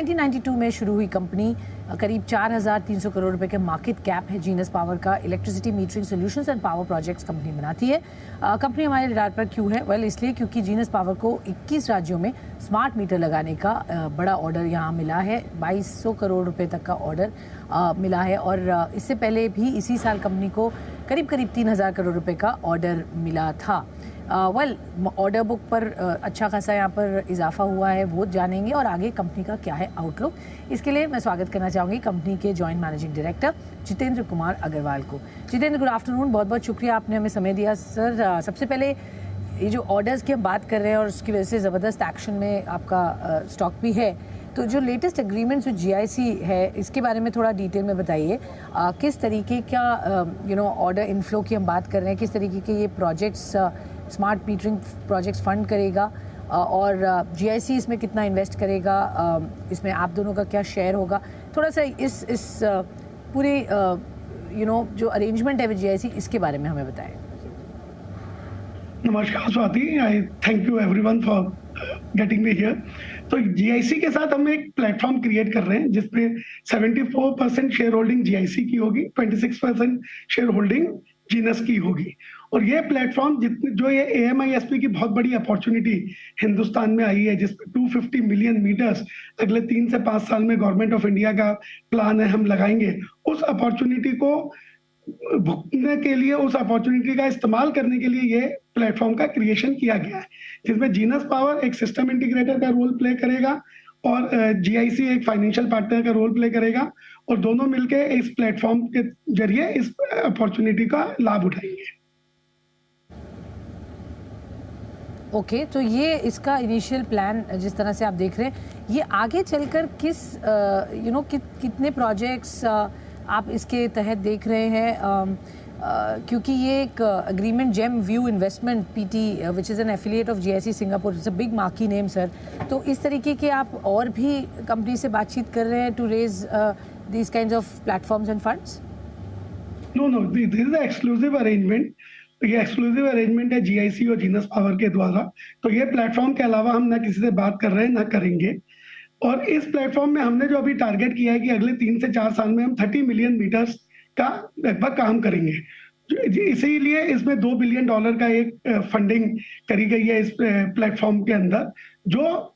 1992 में शुरू हुई कंपनी, करीब 4,300 करोड़ रुपए के मार्केट कैप है। जीनस पावर का electricity metering solutions and power projects company बनाती है। कंपनी हमारे रडार पर क्यों है? वेल, इसलिए क्योंकि जीनस पावर को 21 राज्यों में स्मार्ट मीटर लगाने का बड़ा ऑर्डर यहाँ मिला है। 2200 करोड़ रुपए तक का ऑर्डर मिला है और इससे पहले भी इसी साल कंपनी को करीब 3,000 करोड़ रुपए का ऑर्डर मिला था। ऑर्डर बुक पर अच्छा खासा यहाँ पर इजाफा हुआ है, वो जानेंगे और आगे कंपनी का क्या है आउटलुक। इसके लिए मैं स्वागत करना चाहूँगी कंपनी के joint managing director Jitendra Kumar Agrawal को। जितेंद्र, गुड आफ्टरनून, बहुत बहुत शुक्रिया आपने हमें समय दिया। सर, सबसे पहले ये जो ऑर्डर्स की हम बात कर रहे हैं और उसकी वजह से ज़बरदस्त एक्शन में आपका स्टॉक भी है, तो जो लेटेस्ट एग्रीमेंट्स विद जीआईसी है इसके बारे में थोड़ा डिटेल में बताइए। किस तरीके का ऑर्डर इनफ्लो की हम बात कर रहे हैं, किस तरीके के ये projects smart metering projects fund करेगा और जीआईसी इसमें कितना इन्वेस्ट करेगा, इसमें आप दोनों का क्या शेयर होगा? थोड़ा सा इस पूरे जो अरेंजमेंट है विद जीआईसी इसके बारे में हमें बताएं। नमस्कार स्वाति, आई thank you everyone for getting me here. तो जीआईसी के साथ हम एक प्लेटफॉर्म क्रिएट कर रहे हैं जिसपे 74% शेयर होल्डिंग जीआईसी की होगी, 26% शेयर होल्डिंग जीनस की होगी। और ये प्लेटफॉर्म जो ये AMISP की बहुत बड़ी अपॉर्चुनिटी हिंदुस्तान में आई है, जिसपे 250 मिलियन मीटर्स अगले 3 से 5 साल में गवर्नमेंट ऑफ इंडिया का प्लान है हम लगाएंगे। उस अपॉर्चुनिटी को भुगतने के लिए, उस अपॉर्चुनिटी का इस्तेमाल करने के लिए ये प्लेटफॉर्म का क्रिएशन किया गया है, जिसमें जीनस पावर एक सिस्टम इंटीग्रेटर का रोल प्ले करेगा और जीआईसी एक फाइनेंशियल पार्टनर का रोल प्ले करेगा और दोनों मिलके इस प्लेटफॉर्म के जरिए इस अपॉर्चुनिटी का लाभ उठाएंगे। ओके, तो ये इसका इनिशियल प्लान जिस तरह से आप देख रहे हैं, ये आगे चलकर कितने प्रोजेक्ट्स आप इसके तहत देख रहे हैं? क्योंकि ये एक agreement Gem View Investment PT which is an affiliate of GIC Singapore, it's a big marquee name sir. तो इस तरीके के आप और भी कंपनी से बातचीत कर रहे हैं to raise these kinds of platforms and funds? No, this is exclusive arrangement. ये एक्सक्लूसिव अरेंजमेंट है जीआईसी और जीनस पावर के द्वारा। तो ये प्लेटफॉर्म के अलावा हम ना किसी से बात कर रहे हैं ना करेंगे। और इस प्लेटफॉर्म में हमने जो अभी टारगेट किया है कि अगले 3 से 4 साल में हम 30 मिलियन मीटर्स का लगभग काम करेंगे। इसीलिए इसमें $2 बिलियन का एक फंडिंग करी गई है इस प्लेटफॉर्म के अंदर, जो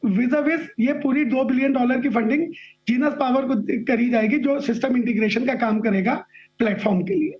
विज़ ये पूरी $2 बिलियन की फंडिंग जीनस पावर को करी जाएगी, जो सिस्टम इंटीग्रेशन का काम करेगा प्लेटफॉर्म के लिए।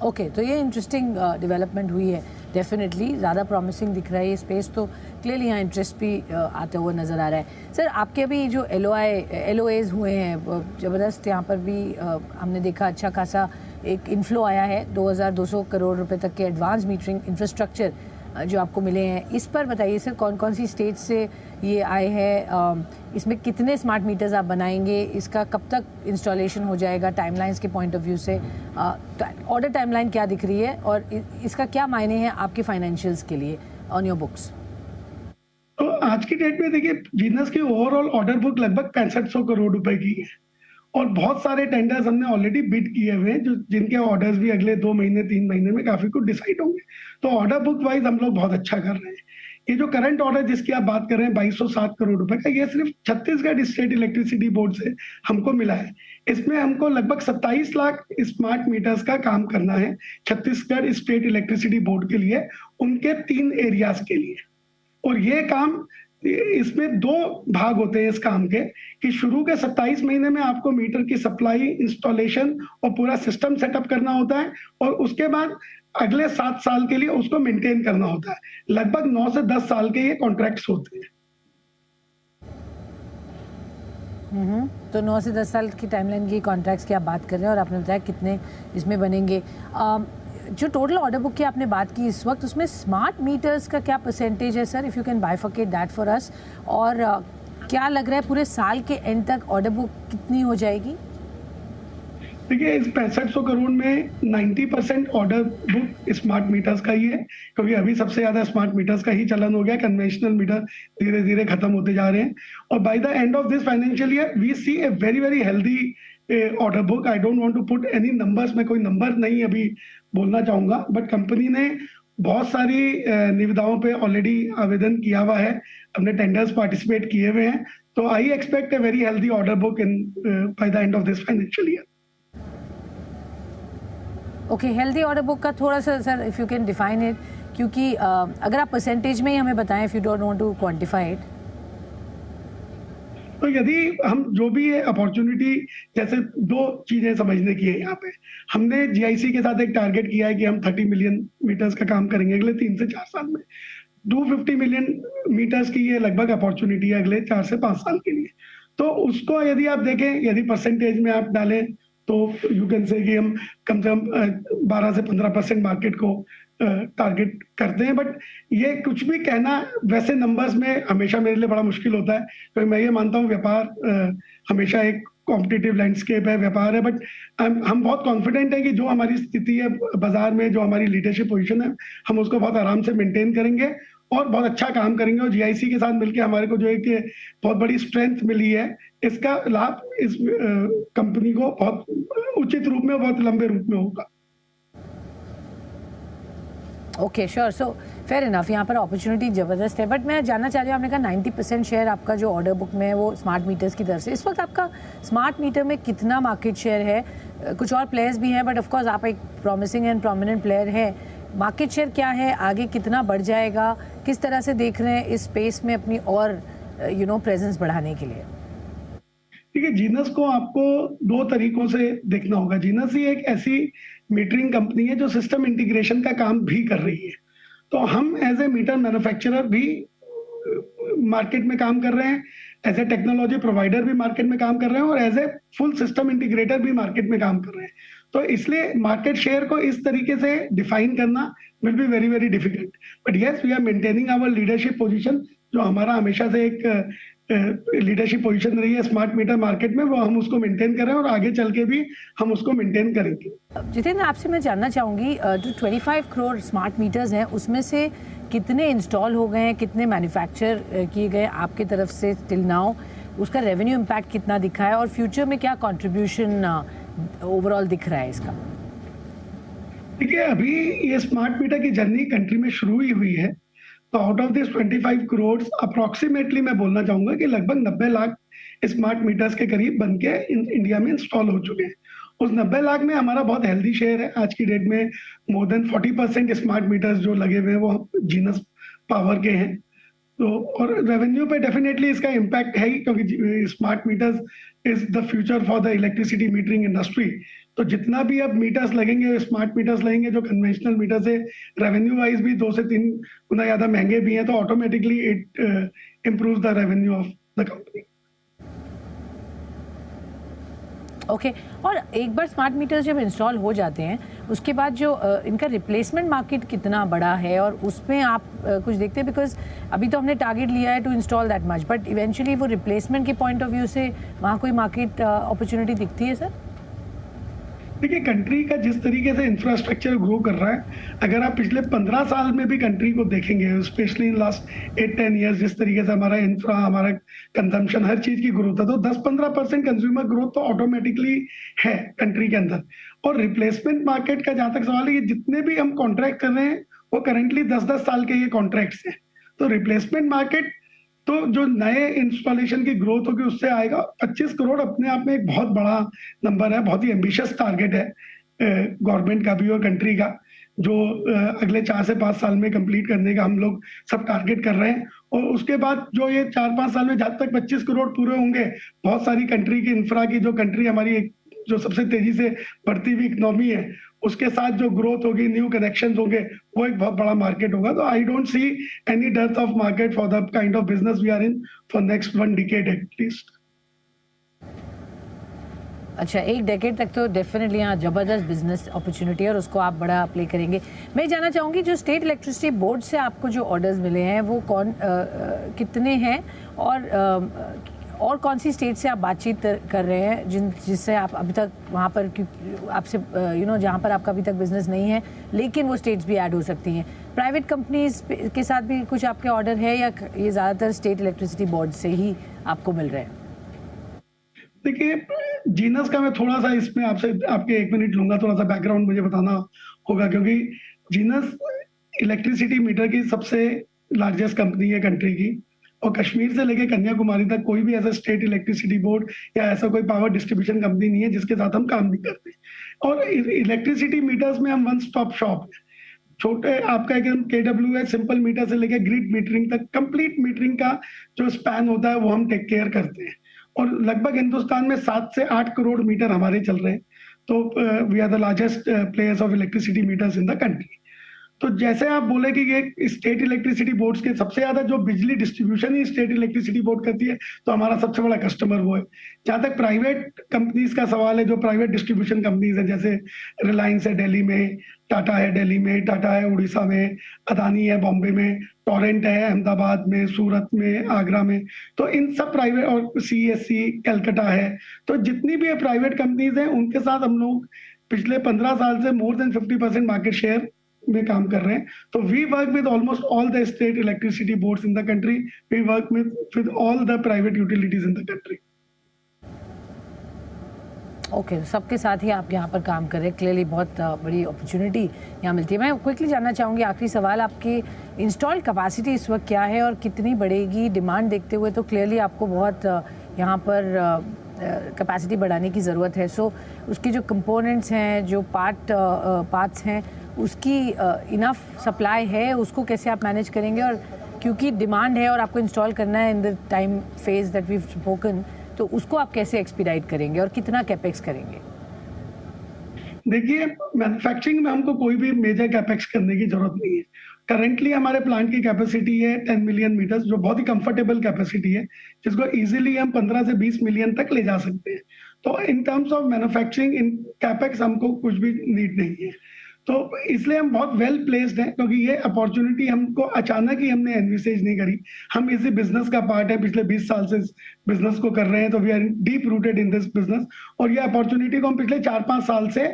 ओके, तो ये इंटरेस्टिंग डेवलपमेंट हुई है, डेफिनेटली ज़्यादा प्रॉमिसिंग दिख रहा है ये स्पेस, तो क्लियरली यहाँ इंटरेस्ट भी आता हुआ नज़र आ रहा है। सर, आपके अभी जो LOAs हुए हैं ज़बरदस्त, यहाँ पर भी हमने देखा अच्छा खासा एक इन्फ्लो आया है, 2,200 करोड़ रुपए तक के एडवांस मीटरिंग इंफ्रास्ट्रक्चर जो आपको मिले हैं। इस पर बताइए सर, कौन कौन सी स्टेट से ये आए हैं, इसमें कितने स्मार्ट मीटर्स आप बनाएंगे, इसका कब तक इंस्टॉलेशन हो जाएगा टाइमलाइंस के पॉइंट ऑफ व्यू से, ऑर्डर टाइमलाइन क्या दिख रही है और इसका क्या मायने हैं आपके फाइनेंशियल्स के लिए ऑन योर बुक्स? तो आज की डेट में देखिए, जीनस की ओवरऑल ऑर्डर बुक लगभग 6500 करोड़ रुपए की है और बहुत सारे टेंडर्स हमने ऑलरेडी बिड किए हुए हैं, जो जिनके ऑर्डर्स भी अगले 2 महीने 3 महीने में काफी कुछ डिसाइड होंगे। तो ऑर्डर बुक वाइज हम लोग बहुत अच्छा कर रहे हैं। ये जो करंट ऑर्डर जिसकी आप बात कर रहे हैं 2207 करोड़ रुपए का, ये सिर्फ छत्तीसगढ़ स्टेट इलेक्ट्रिसिटी बोर्ड से हमको मिला है। इसमें हमको लगभग 27 लाख स्मार्ट मीटर्स का काम करना है छत्तीसगढ़ स्टेट इलेक्ट्रिसिटी बोर्ड के लिए, उनके 3 एरियाज के लिए। और ये काम, इसमें 2 भाग होते हैं इस काम के, कि शुरू के 27 महीने में आपको मीटर की सप्लाई, इंस्टॉलेशन और पूरा सिस्टम सेटअप करना होता है और उसके बाद अगले 7 साल के लिए उसको मेंटेन करना होता है। लगभग 9 से 10 साल के ये कॉन्ट्रैक्ट्स होते हैं। तो 9 से 10 साल की टाइमलाइन की कॉन्ट्रैक्ट्स की आप बात कर रहे हैं और आपने बताया कितने इसमें बनेंगे। जो टोटल ऑर्डर बुक की आपने बात की इस वक्त, उसमें स्मार्ट मीटर्स का क्या परसेंटेज है sir, if you can bifurcate that for us, और क्या लग रहा है पूरे साल के एंड तक ऑर्डर बुक कितनी हो जाएगी? देखिए, इस 6500 करोड़ में 90% ऑर्डर बुक स्मार्ट मीटर्स का ही है, क्योंकि अभी सबसे ज्यादा स्मार्ट मीटर्स का ही चलन हो गया। कन्वेंशनल मीटर धीरे धीरे खत्म होते जा रहे हैं और by the end of this financial year we see a very very healthy order book. I don't want to put any numbers, मैं कोई नंबर नहीं अभी बोलना चाहूंगा, बट कंपनी ने बहुत सारी निविदाओं पे ऑलरेडी आवेदन किया हुआ है, अपने टेंडर्स पार्टिसिपेट किए हुए हैं, तो I expect a very healthy order book in by the end of this financial year. Okay, healthy order book का थोड़ा सा sir if you can define it, क्योंकि अगर आप परसेंटेज में ही हमें बताएं, if you don't want to quantify it. तो यदि हम जो भी है अपॉर्चुनिटी, जैसे दो चीजें समझने की है यहाँ पे, हमने जीआईसी के साथ एक टारगेट किया है कि हम 30 मिलियन मीटर्स का काम करेंगे अगले 3 से 4 साल में। 250 मिलियन मीटर्स की ये लगभग अपॉर्चुनिटी है अगले 4 से 5 साल के लिए। तो उसको यदि आप देखें, यदि परसेंटेज में आप डालें, तो यू कैन से कि हम कम से कम 12 से 15% मार्केट को टारगेट करते हैं। बट ये कुछ भी कहना वैसे नंबर्स में हमेशा मेरे लिए बड़ा मुश्किल होता है, क्योंकि मैं ये मानता हूँ व्यापार हमेशा एक कॉम्पिटिटिव लैंडस्केप है, व्यापार है। बट हम बहुत कॉन्फिडेंट हैं कि जो हमारी स्थिति है बाजार में, जो हमारी लीडरशिप पोजीशन है, हम उसको बहुत आराम से मेंटेन करेंगे और बहुत अच्छा काम करेंगे। और जीआईसी के साथ मिलकर हमारे को जो एक बहुत बड़ी स्ट्रेंथ मिली है, इसका लाभ इस कंपनी को बहुत उचित रूप में, बहुत लंबे रूप में होगा। Okay sure, so fair enough, यहाँ पर अपॉर्चुनिटी ज़बरदस्त है। बट मैं जानना चाह रही हूँ, आपने कहा 90% शेयर आपका जो ऑर्डर बुक में है वो स्मार्ट मीटर्स की तरफ से, इस वक्त आपका स्मार्ट मीटर में कितना मार्केट शेयर है? कुछ और प्लेयर्स भी हैं, बट ऑफकोर्स आप एक प्रॉमिसिंग एंड प्रोमिनेंट प्लेयर है। मार्केट शेयर क्या है, आगे कितना बढ़ जाएगा, किस तरह से देख रहे हैं इस स्पेस में अपनी और प्रेजेंस बढ़ाने के लिए? देखिए, जीनस को आपको दो तरीकों से देखना होगा। जीनस ही एक ऐसी मीटरिंग कंपनी है जो सिस्टम इंटीग्रेशन का काम भी कर रही है। तो हम एज ए मीटर मैन्युफैक्चरर भी मार्केट में काम कर रहे हैं, एज ए टेक्नोलॉजी प्रोवाइडर भी मार्केट में काम कर रहे हैं, और as a full system integrator भी मार्केट में काम कर रहे हैं। तो इसलिए मार्केट शेयर को इस तरीके से डिफाइन करना will be very very difficult. But yes, we are maintaining our leadership position, जो हमारा हमेशा से एक लीडरशिप पोजीशन रही है स्मार्ट मीटर मार्केट में, वो हम उसको मेंटेन कर रहे हैं और आगे चल के भी हम उसको मेंटेन करेंगे। जितेंद्र, आपसे मैं जानना चाहूँगी, जो 25 करोड़ स्मार्ट मीटर्स हैं उसमें से कितने इंस्टॉल हो गए हैं, कितने मैन्युफैक्चर किए गए आपकी तरफ से टिल नाउ, उसका रेवेन्यू इम्पैक्ट कितना दिखा है और फ्यूचर में क्या कंट्रीब्यूशन ओवरऑल दिख रहा है इसका? देखिए, अभी ये स्मार्ट मीटर की जर्नी कंट्री में शुरू ही हुई है। तो out of this 25 crore approximately मैं बोलना चाहूंगा कि लगभग 90 लाख स्मार्ट मीटर्स के करीब बन के इंडिया में इंस्टॉल हो चुके हैं। उस 90 लाख में हमारा बहुत हेल्दी शेयर है। आज की डेट में मोर देन 40% स्मार्ट मीटर्स जो लगे हुए हैं वो जीनस पावर के हैं। तो और रेवेन्यू पे डेफिनेटली इसका इम्पैक्ट है ही, क्योंकि smart meters is the future for the electricity metering industry. तो जितना भी अब मीटर्स लगेंगे, स्मार्ट मीटर्स लगेंगे, जो कन्वेंशनल मीटर से रेवेन्यू वाइज भी 2 से 3 गुना ज्यादा महंगे भी हैं, तो automatically it improves the revenue of the company. Okay, और एक बार स्मार्ट मीटर्स जब इंस्टॉल हो जाते हैं उसके बाद जो इनका रिप्लेसमेंट मार्केट कितना बड़ा है और उसमें आप कुछ देखते हैं? बिकॉज अभी तो हमने टारगेट लिया है to install that much, but eventually वो रिप्लेसमेंट के पॉइंट ऑफ व्यू से वहाँ कोई मार्केट अपॉर्चुनिटी दिखती है सर? देखिए, कंट्री का जिस तरीके से इंफ्रास्ट्रक्चर ग्रो कर रहा है, अगर आप पिछले 15 साल में भी कंट्री को देखेंगे, स्पेशली इन लास्ट 8-10 ईयर्स, जिस तरीके से हमारा इंफ्रा, हमारा कंजम्पशन, हर चीज की ग्रोथ है, तो 10-15% कंज्यूमर ग्रोथ तो ऑटोमेटिकली है कंट्री के अंदर। और रिप्लेसमेंट मार्केट का जहां तक सवाल है, ये जितने भी हम कॉन्ट्रैक्ट कर रहे हैं वो करेंटली 10-10 साल के ये कॉन्ट्रैक्ट्स हैं। तो रिप्लेसमेंट मार्केट तो जो नए इंस्टॉलेशन की ग्रोथ होगी उससे आएगा। 25 करोड़ अपने आप में एक बहुत बड़ा नंबर है, बहुत ही एम्बिशियस टारगेट है गवर्नमेंट का भी और कंट्री का, जो अगले 4 से 5 साल में कंप्लीट करने का हम लोग सब टारगेट कर रहे हैं। और उसके बाद जो ये 4-5 साल में जब तक 25 करोड़ पूरे होंगे, बहुत सारी कंट्री की इंफ्रा की, जो कंट्री हमारी जो सबसे तेजी से बढ़ती हुई इकोनॉमी है, उसके साथ जो ग्रोथ होगी, न्यू कनेक्शंस होंगे, वो एक बहुत बड़ा मार्केट होगा। तो I don't see any death of market for the kind of business we are in for next 1 decade at least. अच्छा, 1 डेकेड तक तो डेफिनेटली यहाँ जबरदस्त बिजनेस अपॉर्चुनिटी है और उसको आप बड़ा प्ले करेंगे। मैं जानना चाहूँगी, जो स्टेट इलेक्ट्रिसिटी बोर्ड से आपको जो ऑर्डर्स मिले हैं वो कितने हैं और कौन सी स्टेट से आप बातचीत कर रहे हैं जिससे आप अभी तक वहाँ पर आपसे जहाँ पर आपका अभी तक बिजनेस नहीं है लेकिन वो स्टेट्स भी ऐड हो सकती हैं? प्राइवेट कंपनीज के साथ भी कुछ आपके ऑर्डर है या ये ज़्यादातर स्टेट इलेक्ट्रिसिटी बोर्ड से ही आपको मिल रहे हैं? देखिए, जीनस का मैं थोड़ा सा इसमें आपसे आपके 1 मिनट लूंगा, थोड़ा सा बैकग्राउंड मुझे बताना होगा, क्योंकि जीनस इलेक्ट्रिसिटी मीटर की सबसे लार्जेस्ट कंपनी है कंट्री की, और कश्मीर से लेके कन्याकुमारी तक कोई भी ऐसा स्टेट इलेक्ट्रिसिटी बोर्ड या ऐसा कोई पावर डिस्ट्रीब्यूशन कंपनी नहीं है जिसके साथ हम काम नहीं करते। और इलेक्ट्रिसिटी मीटर्स में हम वन स्टॉप शॉप है। छोटे आपका एकदम KWS सिंपल मीटर से लेके ग्रिड मीटरिंग तक कंप्लीट मीटरिंग का जो स्पैन होता है वो हम टेक केयर करते हैं। और लगभग हिंदुस्तान में 7 से 8 करोड़ मीटर हमारे चल रहे हैं। तो we are the largest players of electricity meters in the country. तो जैसे आप बोले कि ये स्टेट इलेक्ट्रिसिटी बोर्ड्स के सबसे ज्यादा जो बिजली डिस्ट्रीब्यूशन ही स्टेट इलेक्ट्रिसिटी बोर्ड करती है, तो हमारा सबसे बड़ा कस्टमर वो है। जहां तक प्राइवेट कंपनीज का सवाल है, जो प्राइवेट डिस्ट्रीब्यूशन कंपनीज है, जैसे रिलायंस है दिल्ली में, टाटा है दिल्ली में, टाटा है उड़ीसा में, अदानी है बॉम्बे में, टोरेंट है अहमदाबाद में, सूरत में, आगरा में, तो इन सब प्राइवेट, और CESC कलकत्ता है, तो जितनी भी प्राइवेट कंपनीज हैं उनके साथ हम लोग पिछले 15 साल से मोर देन 50% मार्केट शेयर में काम कर रहे हैं। तो we work with almost all the state electricity boards in the country, we work with all the private utilities in the country. Okay, सबके साथ ही आप यहाँ पर काम कर रहे हैं। क्लियरली बहुत बड़ी अपॉर्चुनिटी यहाँ मिलती है। मैं क्विकली जानना चाहूँगी, आखिरी सवाल, आपकी इंस्टॉल कैपेसिटी इस वक्त क्या है और कितनी बढ़ेगी? डिमांड देखते हुए तो क्लियरली आपको बहुत यहाँ पर कैपेसिटी बढ़ाने की ज़रूरत है। सो उसके जो कंपोनेंट्स हैं, जो पार्ट्स हैं, उसकी इनफ सप्लाई है, उसको कैसे आप मैनेज करेंगे? और क्योंकि डिमांड है और आपको इंस्टॉल करना है in the time phase that we spoken, तो उसको आप कैसे एक्सपीडाइट करेंगे और कितना कैपेक्स करेंगे? देखिए, मैन्युफैक्चरिंग में हमको कोई भी मेजर कैपेक्स करने की जरूरत नहीं है। करंटली हमारे प्लांट की कैपेसिटी है 10 मिलियन मीटर्स, जो बहुत ही कंफर्टेबल कैपेसिटी है, जिसको इजीली हम 15 से 20 मिलियन तक ले जा सकते हैं। तो in terms of manufacturing in capex हमको कुछ भी नीड नहीं है। तो इसलिए हम बहुत वेल प्लेस्ड हैं, क्योंकि ये अपॉर्चुनिटी हमको अचानक ही हमने एनविसेज नहीं करी। हम इसी बिजनेस का पार्ट है, पिछले 20 साल से बिजनेस को कर रहे हैं, तो we are deep rooted in this business. और ये अपॉर्चुनिटी को हम पिछले 4-5 साल से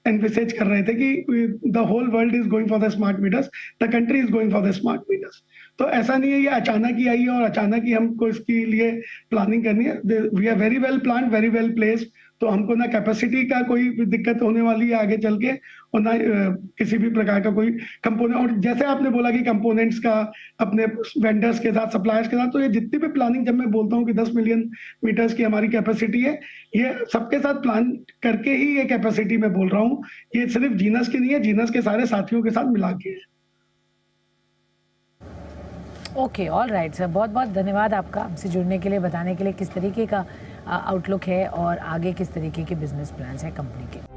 एनविसेज कर रहे थे कि the whole world is going for the smart meters, the country is going for the smart meters. तो ऐसा नहीं है ये अचानक ही आई है और अचानक ही हमको इसके लिए प्लानिंग करनी है। We are very well planned, very well placed, तो हमको ना कैपेसिटी का कोई दिक्कत होने वाली है आगे चल के, और ना किसी भी प्रकार का कोई कंपोनेंट। और जैसे आपने बोला कि कंपोनेंट्स का अपने वेंडर्स के साथ, सप्लायर्स के साथ, तो ये जितनी भी प्लानिंग, जब मैं बोलता हूँ कि 10 मिलियन मीटर्स की हमारी कैपेसिटी है, ये सबके साथ प्लान करके ही ये कैपेसिटी मैं बोल रहा हूँ। ये सिर्फ जीनस की नहीं है, जीनस के सारे साथियों के साथ मिला के है। ओके, ऑल राइट सर, बहुत बहुत धन्यवाद आपका हमसे जुड़ने के लिए, बताने के लिए किस तरीके का आउटलुक है और आगे किस तरीके के बिजनेस प्लान्स हैं कंपनी के।